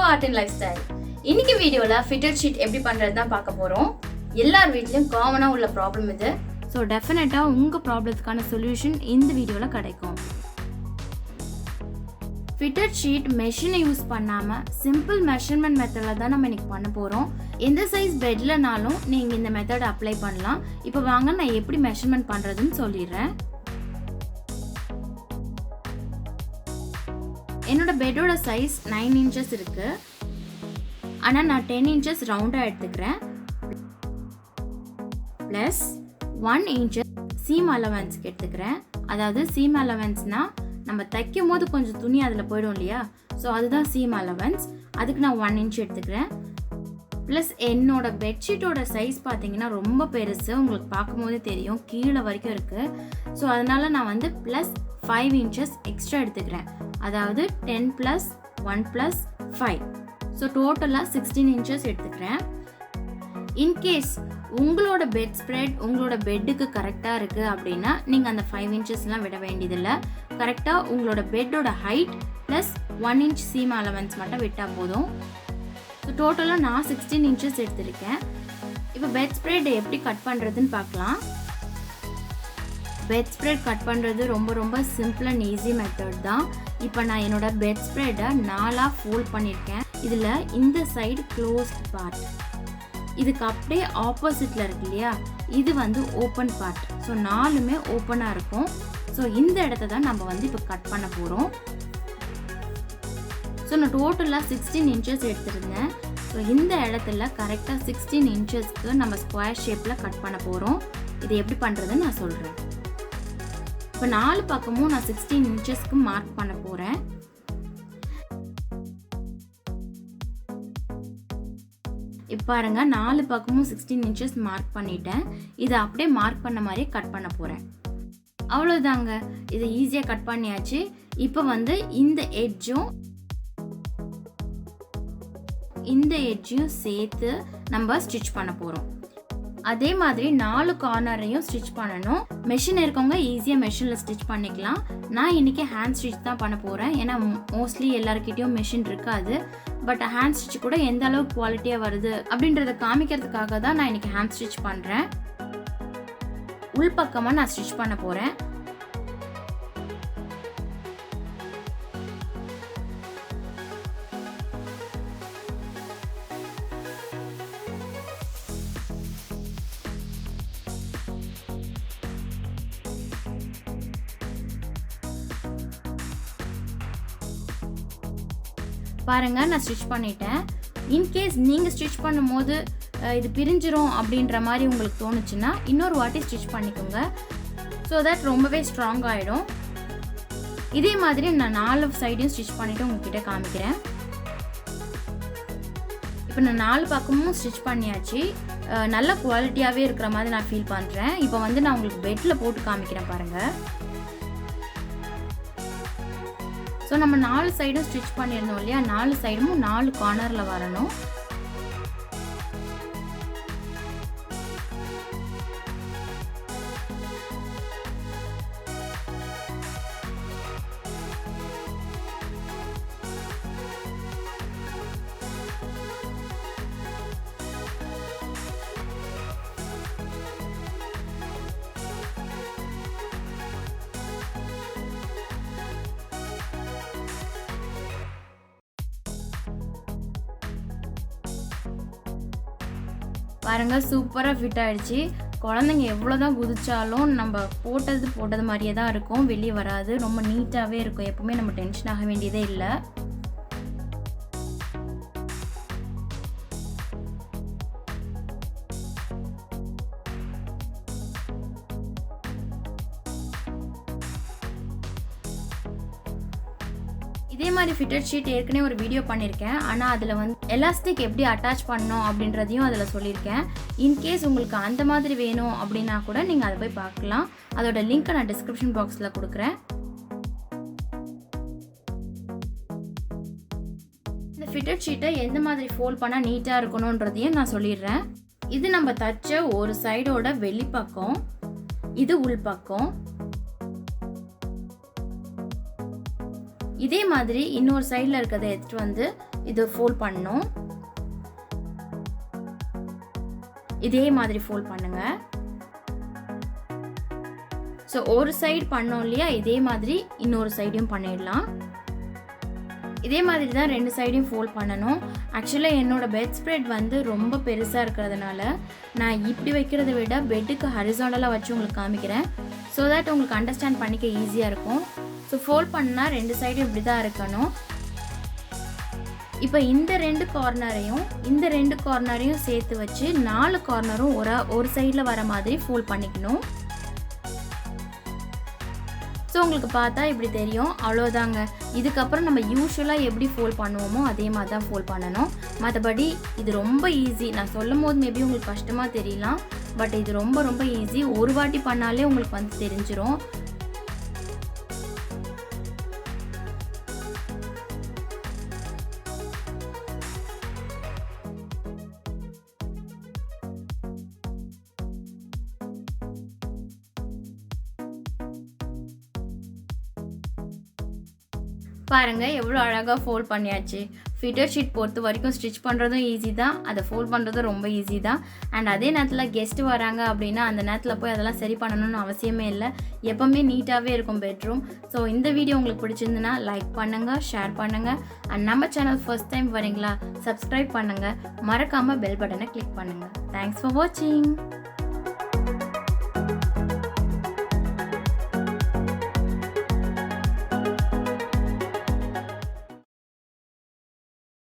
Art and life style. இன்னைக்கு வீடியோல fitted sheet எப்படி பண்றது தான் பார்க்க போறோம். எல்லார் வீட்லயும் காமனா உள்ள ப்ராப்ளம் இது. ஸோ டெஃபினட்டாக உங்கள் ப்ராப்ளத்துக்கான சொல்யூஷன் இந்த வீடியோவில் கிடைக்கும். ஃபிட்டட் ஷீட் மெஷினை யூஸ் பண்ணாமல் சிம்பிள் மெஷர்மெண்ட் மெத்தடில் தான் நம்ம இன்னைக்கு பண்ண போகிறோம். எந்த சைஸ் பெட்லனாலும் நீங்கள் இந்த மெத்தடை அப்ளை பண்ணலாம். இப்போ வாங்க நான் எப்படி மெஷர்மெண்ட் பண்ணுறதுன்னு சொல்லிடுறேன். என்னோட பெட்டோட சைஸ் 9 inches இருக்கு. ஆனால் நான் 10 inches ரவுண்டாக எடுத்துக்கிறேன். ப்ளஸ் 1 inch சீம் அலவன்ஸ்க்கு எடுத்துக்கிறேன். அதாவது சீம் அலவன்ஸ்னால் நம்ம தைக்கும் போது கொஞ்சம் துணி அதில் போயிடும் இல்லையா, ஸோ அதுதான் சீம் அலவன்ஸ். அதுக்கு நான் 1 inch எடுத்துக்கிறேன். ப்ளஸ் என்னோட பெட்ஷீட்டோட சைஸ் பார்த்தீங்கன்னா ரொம்ப பெருசு, உங்களுக்கு பார்க்கும்போதே தெரியும், கீழே வரைக்கும் இருக்குது. ஸோ அதனால் நான் வந்து ப்ளஸ் 5 inches எக்ஸ்ட்ரா எடுத்துக்கிறேன். அதாவது 10 + 1 + 5. ஸோ டோட்டலாக 16 inches எடுத்துக்கிறேன். இன்கேஸ் உங்களோட பெட் ஸ்ப்ரெட் உங்களோட பெட்டுக்கு கரெக்டாக இருக்குது அப்படின்னா நீங்கள் அந்த 5 inchesலாம் விட வேண்டியதில்லை. கரெக்டாக உங்களோட பெட்டோட height plus 1 inch seam allowance மட்டும் விட்டால் போதும். ஸோ டோட்டலாக நான் 16 inches எடுத்திருக்கேன். இப்போ பெட் ஸ்ப்ரெட் எப்படி கட் பண்ணுறதுன்னு பார்க்கலாம். பெட் ஸ்ப்ரெட் கட் பண்ணுறது ரொம்ப சிம்பிள் அண்ட் ஈஸி மெத்தட் தான். இப்போ நான் என்னோட பெட் ஸ்ப்ரெட்டை 4ஆக ஃபோல்ட் பண்ணியிருக்கேன். இதில் இந்த சைடு க்ளோஸ்ட் பார்ட், இதுக்கு அப்படியே ஆப்போசிட்டில் இருக்கு இல்லையா, இது வந்து ஓப்பன் பார்ட். ஸோ 4மே ஓப்பனாக இருக்கும். ஸோ இந்த இடத்த தான் நம்ம வந்து இப்போ கட் பண்ண போகிறோம். ஸோ நான் டோட்டலாக 16 inches எடுத்துருந்தேன். ஸோ இந்த இடத்துல கரெக்டாக 16 inchesக்கு நம்ம ஸ்கொயர் ஷேப்பில் கட் பண்ண போகிறோம். இது எப்படி பண்ணுறதுன்னு நான் சொல்கிறேன். இப்போ 4 பக்கமும் நான் 16 inchesக்கு மார்க் பண்ண போகிறேன். இப்போ பாருங்க, 4 பக்கமும் 16 inches மார்க் பண்ணிட்டேன். இதை அப்படியே மார்க் பண்ண மாதிரியே கட் பண்ண போகிறேன். அவ்வளோதாங்க, இதை ஈஸியாக கட் பண்ணியாச்சு. இப்போ வந்து இந்த எட்ஜையும் சேர்த்து நம்ம ஸ்டிச் பண்ண போகிறோம். அதே மாதிரி 4 கார்னரையும் ஸ்டிச் பண்ணணும். மெஷின் இருக்கவங்க ஈஸியாக மெஷினில் ஸ்டிச் பண்ணிக்கலாம். நான் இன்றைக்கி ஹேண்ட் ஸ்டிச் தான் பண்ண போகிறேன். ஏன்னா மோஸ்ட்லி எல்லாருக்கிட்டையும் மெஷின் இருக்காது. பட் ஹேண்ட் ஸ்டிச் கூட எந்த அளவுக்கு குவாலிட்டியாக வருது அப்படின்றத காமிக்கிறதுக்காக தான் நான் இன்றைக்கி ஹேண்ட் ஸ்டிச் பண்ணுறேன். உள் பக்கமாக நான் ஸ்டிச் பண்ண போகிறேன். பாருங்க, நான் ஸ்டிச் பண்ணிட்டேன். இன்கேஸ் நீங்கள் ஸ்டிச் பண்ணும்போது இது பிரிஞ்சிரும் அப்படின்ற மாதிரி உங்களுக்கு தோணுச்சுன்னா இன்னொரு வாட்டி ஸ்டிச் பண்ணிக்கோங்க. ஸோ தட் ரொம்பவே ஸ்ட்ராங் ஆகிடும். இதே மாதிரி நான் 4 சைடையும் ஸ்டிச் பண்ணிவிட்டு உங்ககிட்ட காமிக்கிறேன். இப்போ நான் 4 பக்கமும் ஸ்டிச் பண்ணியாச்சு. நல்ல குவாலிட்டியாகவே இருக்கிற மாதிரி நான் ஃபீல் பண்ணுறேன். இப்போ வந்து நான் உங்களுக்கு பெட்டில் போட்டு காமிக்கிறேன் பாருங்கள். ஸோ நம்ம 4 சைடும் ஸ்டிச் பண்ணியிருந்தோம் இல்லையா, 4 சைடும் 4 கார்னரில் வரணும். பாருங்க, சூப்பராக ஃபிட் ஆகிடுச்சு. குழந்தைங்க எவ்வளோதான் குதிச்சாலும் நம்ம போட்டது மாதிரியே தான் இருக்கும், வெளியே வராது. ரொம்ப நீட்டாகவே இருக்கும். எப்பவுமே நம்ம டென்ஷன் ஆக வேண்டியதே இல்லை. இதே மாதிரி ஃபிட்டட் ஷீட் ஏற்கனவே ஒரு வீடியோ பண்ணியிருக்கேன். ஆனால் அதில் வந்து எலாஸ்டிக் எப்படி அட்டாச் பண்ணணும் அப்படின்றதையும் அதில் சொல்லியிருக்கேன். இன்கேஸ் உங்களுக்கு அந்த மாதிரி வேணும் அப்படின்னா கூட நீங்கள் அதை போய் பார்க்கலாம். அதோட லிங்க்கை நான் டிஸ்கிரிப்ஷன் பாக்ஸில் கொடுக்குறேன். இந்த ஃபிட்டட் ஷீட்டை எந்த மாதிரி ஃபோல்ட் பண்ணால் நீட்டாக இருக்கணுன்றதையும் நான் சொல்லிடுறேன். இது நம்ம தச்ச ஒரு சைடோட வெளிப்பக்கம், இது உள்பக்கம். இதே மாதிரி இன்னொரு சைடில் இருக்கிறத எடுத்துகிட்டு வந்து இதை ஃபோல்ட் பண்ணணும். இதே மாதிரி ஃபோல்ட் பண்ணுங்க. ஸோ ஒரு சைடு பண்ணோம் இல்லையா, இதே மாதிரி இன்னொரு சைடையும் பண்ணிடலாம். இதே மாதிரி தான் 2 சைடையும் ஃபோல்ட் பண்ணணும். ஆக்சுவலாக என்னோடய பெட் ஸ்ப்ரெட் வந்து ரொம்ப பெருசாக இருக்கிறதுனால நான் இப்படி வைக்கிறத விட பெட்டுக்கு ஹரிசாண்டலாக வச்சு உங்களுக்கு காமிக்கிறேன். ஸோ தட் உங்களுக்கு அண்டர்ஸ்டாண்ட் பண்ணிக்க ஈஸியாக இருக்கும். ஸோ ஃபோல்ட் பண்ணால் 2 சைடும் இப்படி தான் இருக்கணும். இப்போ இந்த 2 கார்னரையும் சேர்த்து வச்சு 4 கார்னரும் ஒரு சைடில் வர மாதிரி ஃபோல்ட் பண்ணிக்கணும். ஸோ உங்களுக்கு பார்த்தா இப்படி தெரியும், அவ்வளோதாங்க. இதுக்கப்புறம் நம்ம யூஸ்வலாக எப்படி ஃபோல்ட் பண்ணுவோமோ அதே மாதிரி தான் ஃபோல்ட் பண்ணணும். மற்றபடி இது ரொம்ப ஈஸி. நான் சொல்லும் போது மேபி உங்களுக்கு கஷ்டமாக தெரியலாம், பட் இது ரொம்ப ரொம்ப ஈஸி. ஒரு வாட்டி பண்ணாலே உங்களுக்கு வந்து தெரிஞ்சிடும். பாருங்கள் எவ்வளோ அழகாக ஃபோல்ட் பண்ணியாச்சு. ஃபிட்டர் ஷீட் பொறுத்த வரைக்கும் ஸ்டிச் பண்ணுறதும் ஈஸி தான், அதை ஃபோல்ட் பண்ணுறதும் ரொம்ப ஈஸி தான். அண்ட் அதே நேரத்தில் கெஸ்ட்டு வராங்க அப்படின்னா அந்த நேரத்தில் போய் அதெல்லாம் சரி பண்ணணும்னு அவசியமே இல்லை. எப்போவுமே நீட்டாகவே இருக்கும் பெட்ரூம். ஸோ இந்த வீடியோ உங்களுக்கு பிடிச்சிருந்துன்னா லைக் பண்ணுங்கள், ஷேர் பண்ணுங்கள். அண்ட் நம்ம சேனல் ஃபர்ஸ்ட் டைம் வரீங்களா, சப்ஸ்கிரைப் பண்ணுங்கள். மறக்காமல் பெல் பட்டனை கிளிக் பண்ணுங்கள். தேங்க்ஸ் ஃபார் வாட்சிங்.